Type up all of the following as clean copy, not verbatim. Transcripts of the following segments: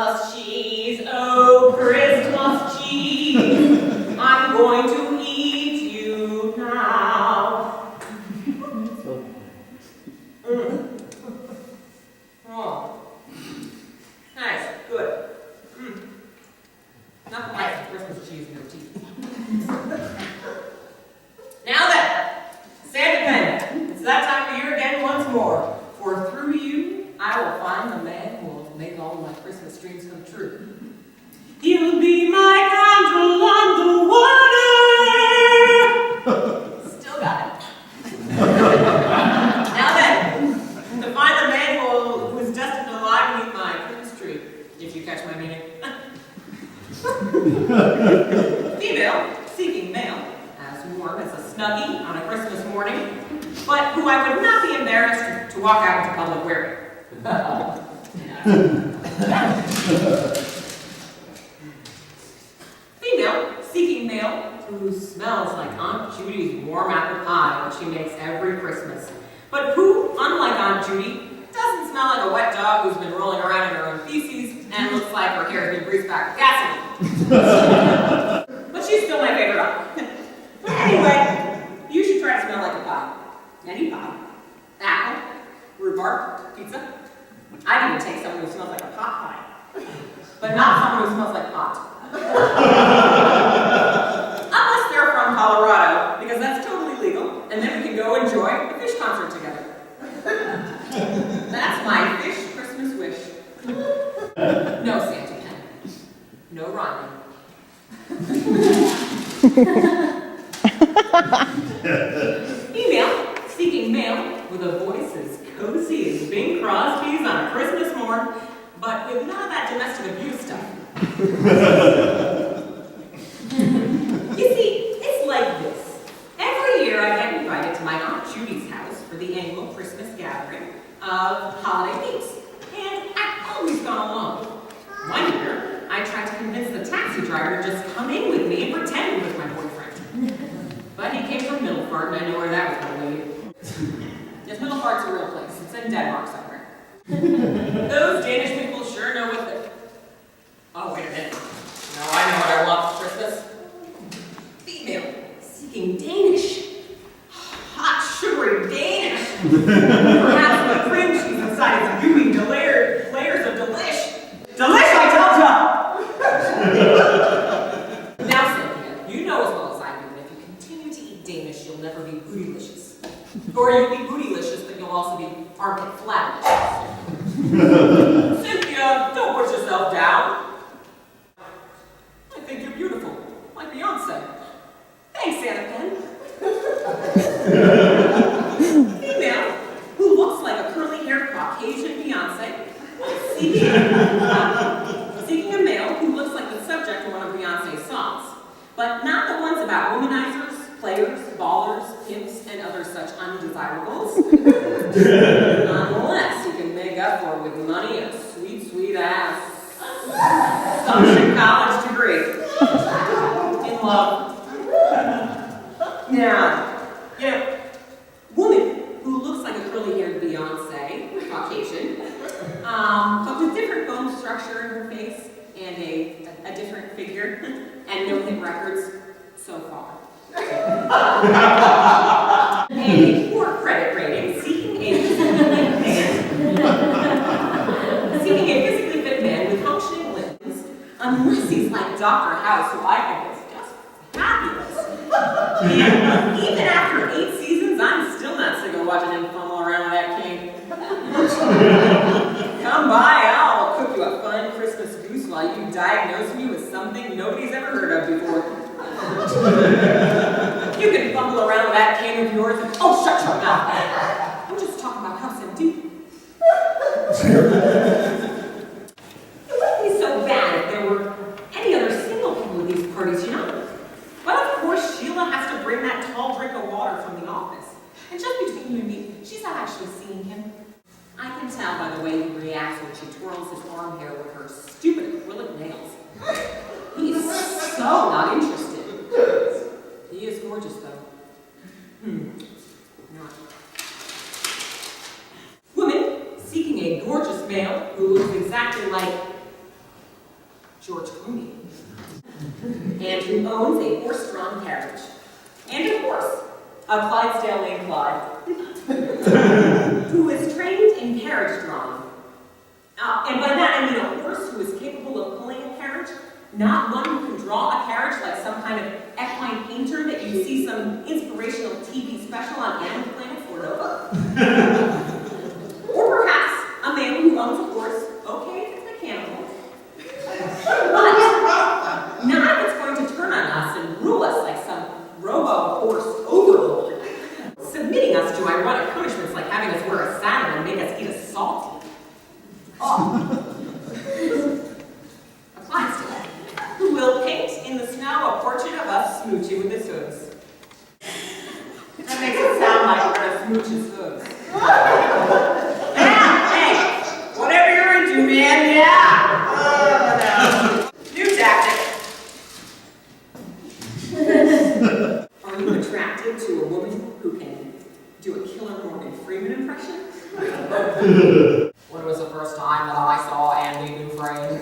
Christmas cheese, oh, Christmas cheese, I'm going to eat you now. Oh, nice, good. Nothing like Christmas cheese in your teeth. Now then, Santa Pen, it's that time of year again once more. For through you, I will find the man who will make all my Christmas dreams come true. He'll be my candle on the water. Still got it. Now then, to find the man who's destined to lie beneath my Christmas tree, if you catch my meaning. Female, seeking male, as warm as a Snuggie on a Christmas morning, but who I would not be embarrassed to walk out into public wearing. Female, seeking male, who smells like Aunt Judy's warm apple pie that she makes every Christmas, but who, unlike Aunt Judy, doesn't smell like a wet dog who's been rolling around in her own feces and looks like her hair has been greased back with gasoline. But she's still my favorite aunt. Anyway, you should try to smell like a pie. Any pie. Apple, rhubarb, pizza. I'd even take someone who smells like a pot pie. But not someone who smells like pot. Unless they're from Colorado, because that's totally legal, and then we can go enjoy a fish concert together. That's my fish Christmas wish. No Santa Pen. No rhyming. Female, seeking male, with a voice as cozy as Bing Crosby's on a Christmas morn, but with none of that domestic abuse stuff. You see, it's like this. Every year I get invited to my Aunt Judy's house for the annual Christmas gathering of holiday meats, and I've always gone along. One year, I tried to convince the taxi driver to just come in with me and pretend he was my boyfriend. But he came from Middlefart, and I know where that was going to lead. Yes, Middlefart's a real place. It's in Denmark somewhere. Those Danish people sure know what they're... Oh, wait a minute. No, I know what I want for Christmas. Female, seeking Danish. Hot, sugary Danish. Perhaps the cream cheese inside is gooey layers of delish. Delish, I told ya! Now, Cynthia, you know as well as I do that if you continue to eat Danish, you'll never be bootylicious. Or you'll be bootylicious, but you'll also be armpit flatlicious. Cynthia, don't put yourself down. I think you're beautiful, like Beyonce. Thanks, Santa Pen. Female, who looks like a curly-haired Caucasian Beyonce, seeking a male who looks like the subject of one of Beyonce's songs, but not the ones about womanizers, players, ballers, pimps, and other such undesirables. Unless you can make up for it with money and a sweet, sweet ass. Some college degree. In love. Now, woman who looks like a curly-haired Beyonce, Caucasian, but with different bone structure in her face and a different figure, and no hit records so far. And a poor credit rating, seeking a physically fit man with functioning limbs, unless he's like Dr. House, who I think is just fabulous. And even after 8 seasons, I'm still not sick of watching him fumble around with that cane. Come by, I'll cook you a fun Christmas goose while you diagnose me with something nobody's ever heard of before. You can fumble around with that cane of yours and... Oh, shut your mouth! I'm just talking about House MD. It wouldn't be so bad if there were any other single people at these parties, you know? But of course, Sheila has to bring that tall drink of water from the office. And just between you and me, she's not actually seeing him. I can tell by the way he reacts when she twirls his arm hair with her stupid acrylic nails. He's so not interested. He is gorgeous, though. Not. Woman seeking a gorgeous male who looks exactly like owns a horse-drawn carriage. And of course, a Clydesdale named Clyde, who is trained in carriage drawing. And by that I mean a horse who is capable of pulling a carriage, not one who can draw a carriage like some kind of equine painter that you see some inspirational TV special on Animal Planet or Nova. Or perhaps a man who owns a horse, okay, if it's mechanical, but not if it's going to turn on us and rule us like some robo-horse overlord, submitting us to ironic punishments like having us wear a saddle and make us eat a salt. A Clydesdale, who will paint in the snow a portrait of us smooching with his hooves. That makes it sound like we're gonna smooch his hooves. Hey, whatever you're into, man, yeah! No. New tactic. Are you attracted to a woman who can do a killer Morgan Freeman impression? When was the first time that I saw Andy Dufresne?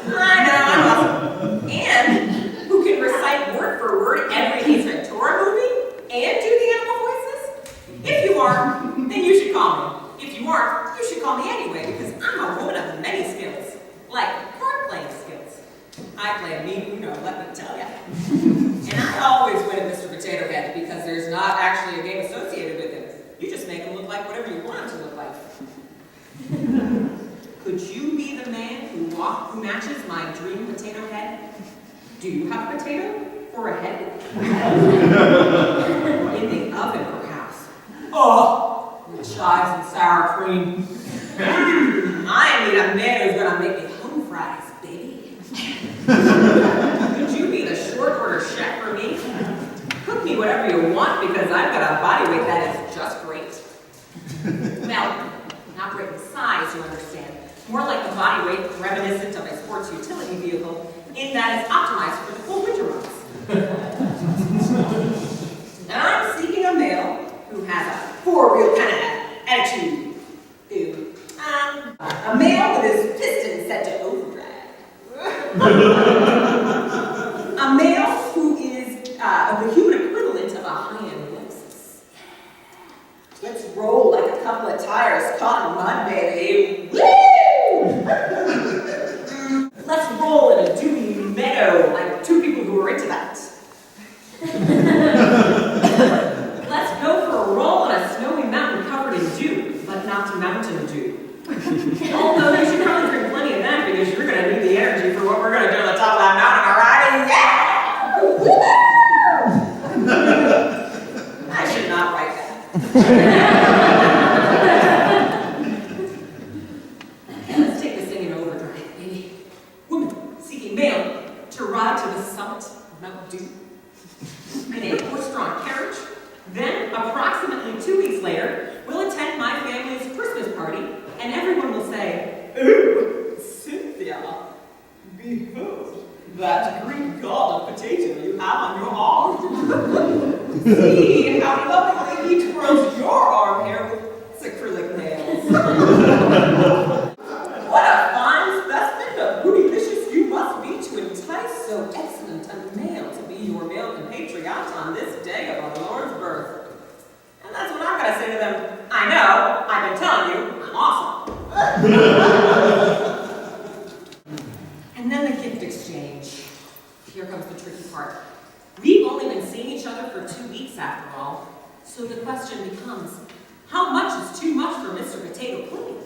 I know. And who can recite word for word every Ace Ventura movie and do the animal voices? If you are, then you should call me. If you aren't, you should call me anyway, because I'm a woman of many skills, like card playing skills. I play a mean Uno, let me tell ya. And I always win at Mr. Potato Head because there's not actually a game associated with it. You just make him look like whatever you want him to look like. Could you be the man who matches my dream potato head? Do you have a potato or a head? In the oven, perhaps. Oh, with chives and sour cream. I need a man who's gonna make me home fries, baby. Could you be the short order chef for me? Cook me whatever you want because I've got a body weight that is just great. Well, not great in size, you understand. More like the body weight reminiscent of a sports utility vehicle in that it's optimized for the full winter months. And I'm seeking a male who has a four-wheel kind of attitude. A male with his pistons set to overdrive. A male who is the human equivalent of a high-end Lexus. Let's roll like a couple of tires caught in mud, baby. Woo! Let's roll in a dewy meadow like two people who are into that. Let's go for a roll on a snowy mountain covered in dew, but not mountain dew. Although you should probably drink plenty of that because you're going to need the energy for what we're going to do on the top of that mountain, alright? Yeah! I should not write that. Okay, let's take this thing in overdrive, baby. Woman seeking male to ride to the summit of Mount Dew in a horse-drawn carriage. Then, approximately 2 weeks later, we'll attend my family's Christmas party, and everyone will say, "Ooh, Cynthia, behold that Greek god of potato you have on your arm. See how lovingly he twirls your arm hair with acrylic nails. What a fine specimen of bootylicious you must be to entice so excellent a male to be your male compatriot on this day of our Lord's birth." And that's what I'm going to say to them. I know, I've been telling you, I'm awesome. And then the gift exchange. Here comes the tricky part. We've only been seeing each other for 2 weeks after all. So the question becomes, how much is too much for Mr. Potato Pudding?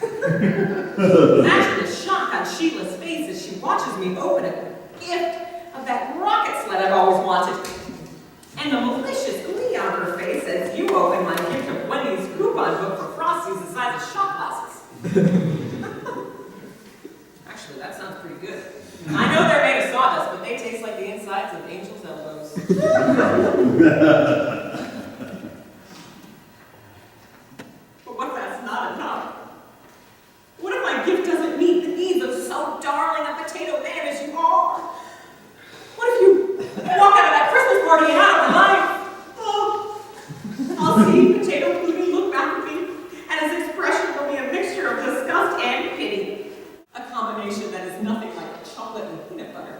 Imagine the shock on Sheila's face as she watches me open a gift of that rocket sled I've always wanted. And the malicious glee on her face as you open my gift of Wendy's coupon book for Frosties the size of shot glasses. Actually, that sounds pretty good. I know they're made of sawdust, but they taste like the insides of angels' elbows. But what if that's not enough? What if my gift doesn't meet the needs of so darling a potato man as you are? What if you walk out of that Christmas party and out of my life? Oh, I'll see Potato Pudding look back at me, and his expression will be a mixture of disgust and pity. A combination that is butter.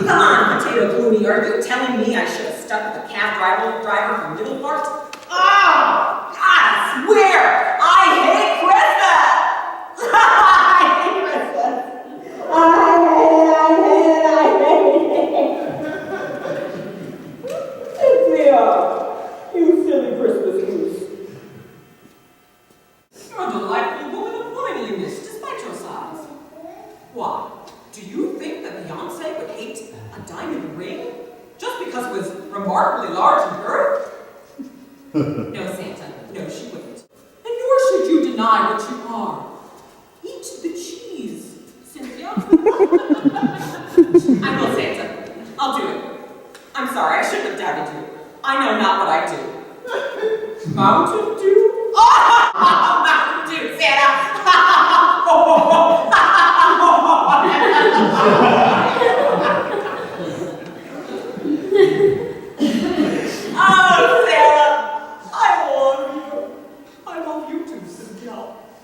Come on, Potato Clooney, are you telling me I should have stuck with a cab driver from Middle Part? Oh, I swear, I hate Christmas! I hate Christmas! I hate it! Cynthia, you silly Christmas goose. You're a delightful woman of womanliness, despite your size. Why? Do you think that Beyonce would hate a diamond ring just because it was remarkably large in girth? No, Santa, no, she wouldn't. And nor should you deny what you are. Eat the cheese, Cynthia. I will, Santa. I'll do it. I'm sorry, I shouldn't have doubted you. I know not what I do. Mountain Dew? Oh, Mountain Dew, Santa! Oh, Sarah, I love you. I love you too, Cynthia.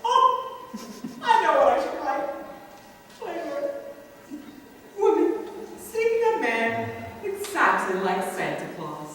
Oh, I know what I should write. Later. Woman, sing a man exactly like Santa Claus.